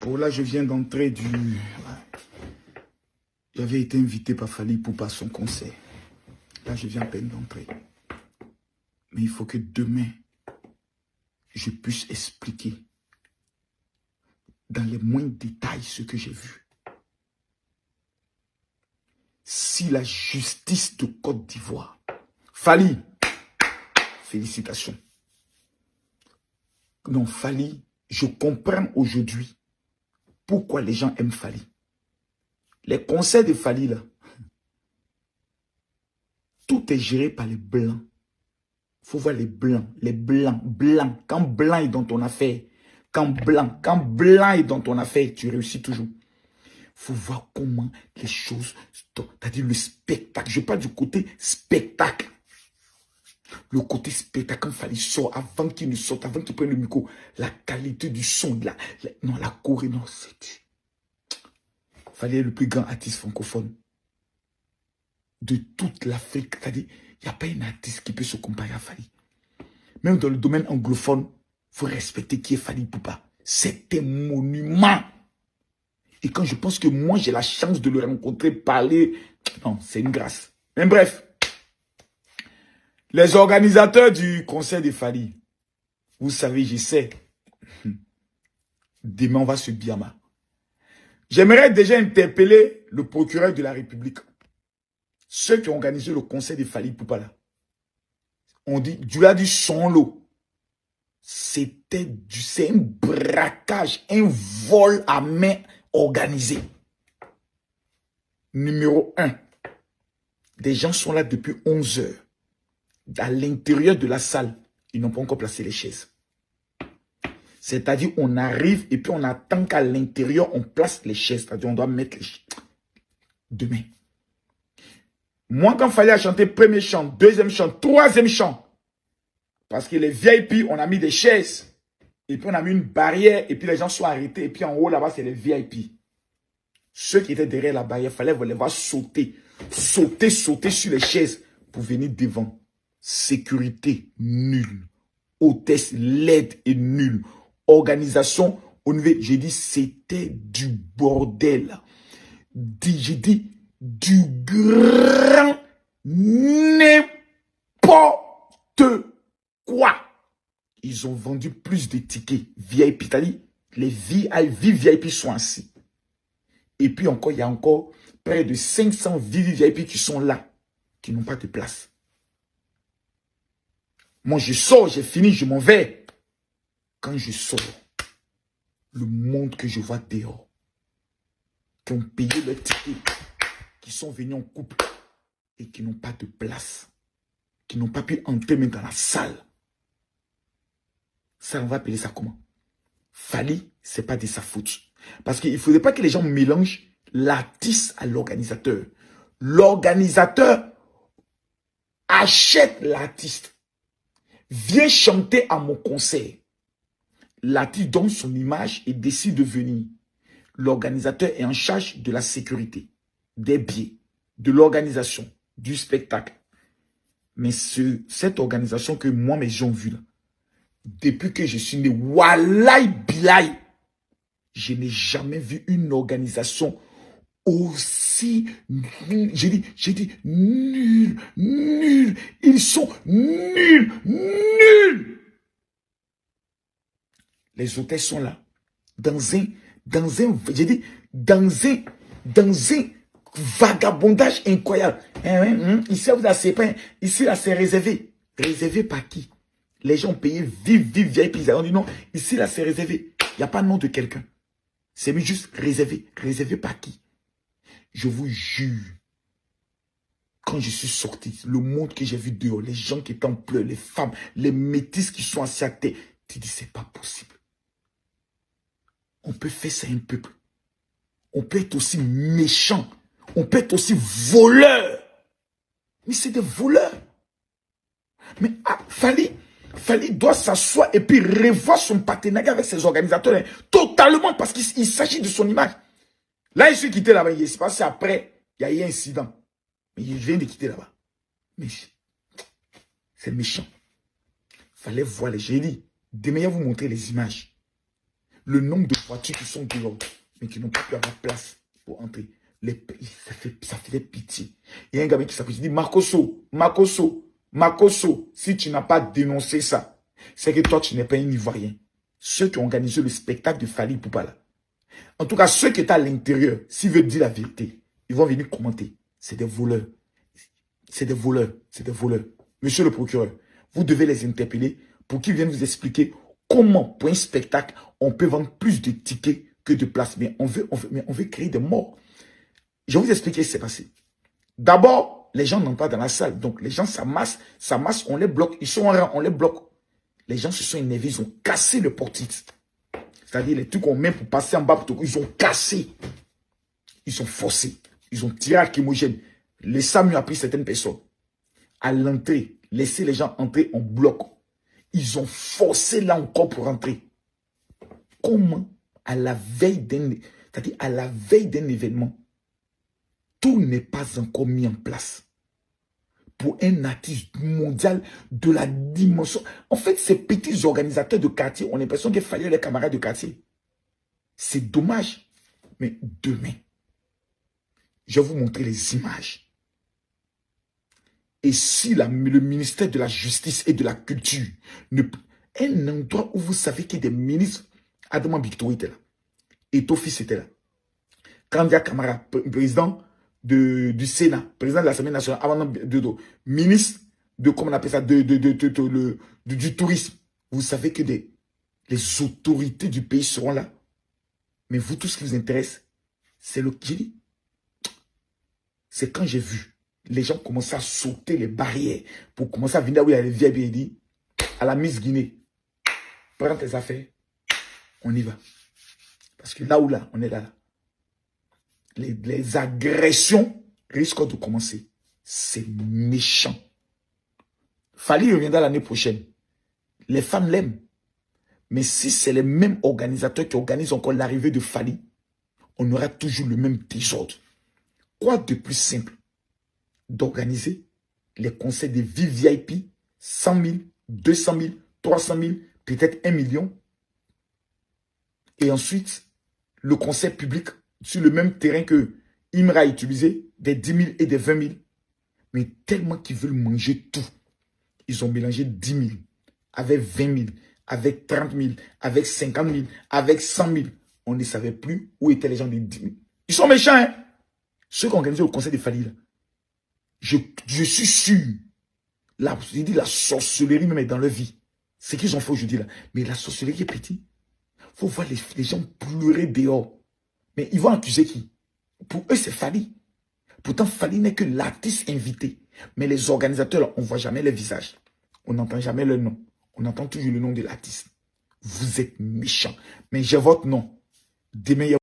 Bon, là, je viens d'entrer du... J'avais été invité par Fally Ipupa à son concert. Là, je viens à peine d'entrer. Mais il faut que demain, je puisse expliquer dans les moindres détails ce que j'ai vu. Si la justice de Côte d'Ivoire... Fally, félicitations. Non, Fally, je comprends aujourd'hui pourquoi les gens aiment Fally. Les concerts de Fally, là, tout est géré par les Blancs. Il faut voir les Blancs, Blancs. Quand Blanc est dans ton affaire, quand Blanc est dans ton affaire, tu réussis toujours. Il faut voir comment les choses, c'est-à-dire le spectacle. Je parle du côté spectacle. Le côté spectacle, quand Fally sort, avant qu'il ne sorte, avant qu'il prenne le micro, la qualité du son, non, la choré, non, c'est... Fally est le plus grand artiste francophone de toute l'Afrique. C'est-à-dire, il n'y a pas un artiste qui peut se comparer à Fally. Même dans le domaine anglophone, il faut respecter qui est Fally Ipupa. C'est un monument. Et quand je pense que moi, j'ai la chance de le rencontrer, parler, non, c'est une grâce. Mais bref, les organisateurs du concert de Fally, vous savez, je sais, demain, on va se biama. J'aimerais déjà interpeller le procureur de la République. Ceux qui ont organisé le concert de Fally Ipupa là. On dit, Dieu a dit son lot. C'est un braquage, un vol à main organisé. Numéro 1. Des gens sont là depuis 11 heures. À l'intérieur de la salle, ils n'ont pas encore placé les chaises. C'est-à-dire, on arrive et puis on attend qu'à l'intérieur, on place les chaises. C'est-à-dire, on doit mettre les chaises. Demain. Moi, quand il fallait chanter premier chant, deuxième chant, troisième chant, parce que les VIP, on a mis des chaises, et puis on a mis une barrière, et puis les gens sont arrêtés, et puis en haut, là-bas, c'est les VIP. Ceux qui étaient derrière la barrière, il fallait les voir sauter sur les chaises pour venir devant. Sécurité, nulle. Hôtesse, laide et nulle. Organisation, au niveau, j'ai dit, c'était du bordel. J'ai dit, du grand n'importe quoi. Ils ont vendu plus de tickets VIP. C'est-à-dire, les VIP sont assis. Et puis encore, il y a encore près de 500 VIP qui sont là, qui n'ont pas de place. Moi, je sors, j'ai fini, je m'en vais. Quand je sors, le monde que je vois dehors, qui ont payé leur ticket, qui sont venus en couple et qui n'ont pas de place, qui n'ont pas pu entrer même dans la salle. Ça, on va appeler ça comment? Fally, c'est pas de sa faute. Parce qu'il ne faudrait pas que les gens mélangent l'artiste à l'organisateur. L'organisateur achète l'artiste. Viens chanter à mon concert. L'artiste donne son image et décide de venir. L'organisateur est en charge de la sécurité, des billets, de l'organisation, du spectacle. Mais cette organisation que moi, mes gens ont vu là, depuis que je suis né, Wallahi Bilahi, je n'ai jamais vu une organisation aussi nulle. J'ai dit nul. Ils sont nuls. Les hôtels sont là. Dans un vagabondage incroyable. Ici, vous avez pas. Ici, là, c'est réservé. Réservé par qui? Les gens payés vivent VIP. Ils ont dit non, ici, là, c'est réservé. Il n'y a pas de nom de quelqu'un. C'est juste réservé. Réservé par qui? Je vous jure. Quand je suis sorti, le monde que j'ai vu dehors, les gens qui étaient en pleurs, les femmes, les métis qui sont assis à terre, tu dis, c'est pas possible. On peut faire ça à un peuple. On peut être aussi méchant. On peut être aussi voleur. Mais c'est des voleurs. Mais Fally doit s'asseoir et puis revoir son partenariat avec ses organisateurs. Hein, totalement, parce qu'il s'agit de son image. Là, il s'est quitté là-bas. Il s'est passé après. Il y a eu un incident. Mais il vient de quitter là-bas. Mais c'est méchant. Il fallait voir les. J'ai dit, demain, vous montrer les images. Le nombre de voitures qui sont dehors, mais qui n'ont pas pu avoir place pour entrer. Ça fait pitié. Il y a un gamin qui s'appelle, il dit, Makosso, si tu n'as pas dénoncé ça, c'est que toi, tu n'es pas un Ivoirien. Ceux qui ont organisé le spectacle de Fally Ipupa là. En tout cas, ceux qui étaient à l'intérieur, s'ils veulent dire la vérité, ils vont venir commenter. C'est des voleurs. C'est des voleurs. C'est des voleurs. Monsieur le procureur, vous devez les interpeller pour qu'ils viennent vous expliquer comment, pour un spectacle, on peut vendre plus de tickets que de places. Mais on veut créer des morts. Je vais vous expliquer ce qui s'est passé. D'abord, les gens n'entrent pas dans la salle. Donc, les gens s'amassent, on les bloque. Ils sont en rang, on les bloque. Les gens se sont énervés, ils ont cassé le portique. C'est-à-dire les trucs qu'on met pour passer en bas, ils ont cassé. Ils ont forcé. Ils ont tiré à lacrymogène. Les SAMU a pris certaines personnes. À l'entrée, laisser les gens entrer en bloc. Ils ont forcé là encore pour entrer. Comment, à la veille d'un événement, tout n'est pas encore mis en place pour un artiste mondial de la dimension. En fait, ces petits organisateurs de quartier ont l'impression qu'il fallait les camarades de quartier. C'est dommage. Mais demain, je vais vous montrer les images. Et si le ministère de la Justice et de la Culture, un endroit où vous savez qu'il y a des ministres, Adama Bictou était là, et Tofis était là, Kandia Kamara, président du Sénat, président de l'Assemblée nationale, ministre de, comment on appelle ça, du tourisme. Vous savez que les autorités du pays seront là. Mais vous, tout ce qui vous intéresse, c'est le Kili. C'est quand j'ai vu les gens commencer à sauter les barrières pour commencer à venir où il y a les VIP et dit à la Miss Guinée, prends tes affaires, on y va. Parce que là, on est là. Les agressions risquent de commencer. C'est méchant. Fally reviendra l'année prochaine. Les femmes l'aiment. Mais si c'est les mêmes organisateurs qui organisent encore l'arrivée de Fally, on aura toujours le même désordre. Quoi de plus simple d'organiser les concerts de VIP, 100 000, 200 000, 300 000, peut-être 1 million. Et ensuite, le concert public sur le même terrain que Imra a utilisé, des 10 000 et des 20 000. Mais tellement qu'ils veulent manger tout. Ils ont mélangé 10 000 avec 20 000, avec 30 000, avec 50 000, avec 100 000. On ne savait plus où étaient les gens des 10 000. Ils sont méchants, hein? Ceux qui ont organisé le concert de Fally, là. Je suis sûr. J'ai dit la sorcellerie même est dans leur vie. C'est qu'ils ont fait aujourd'hui là. Mais la sorcellerie est petite. Il faut voir les gens pleurer dehors. Mais ils vont accuser qui? Pour eux, c'est Fally. Pourtant, Fally n'est que l'artiste invité. Mais les organisateurs, là, on ne voit jamais les visages. On n'entend jamais leur nom. On entend toujours le nom de l'artiste. Vous êtes méchants. Mais j'ai votre nom. Demain,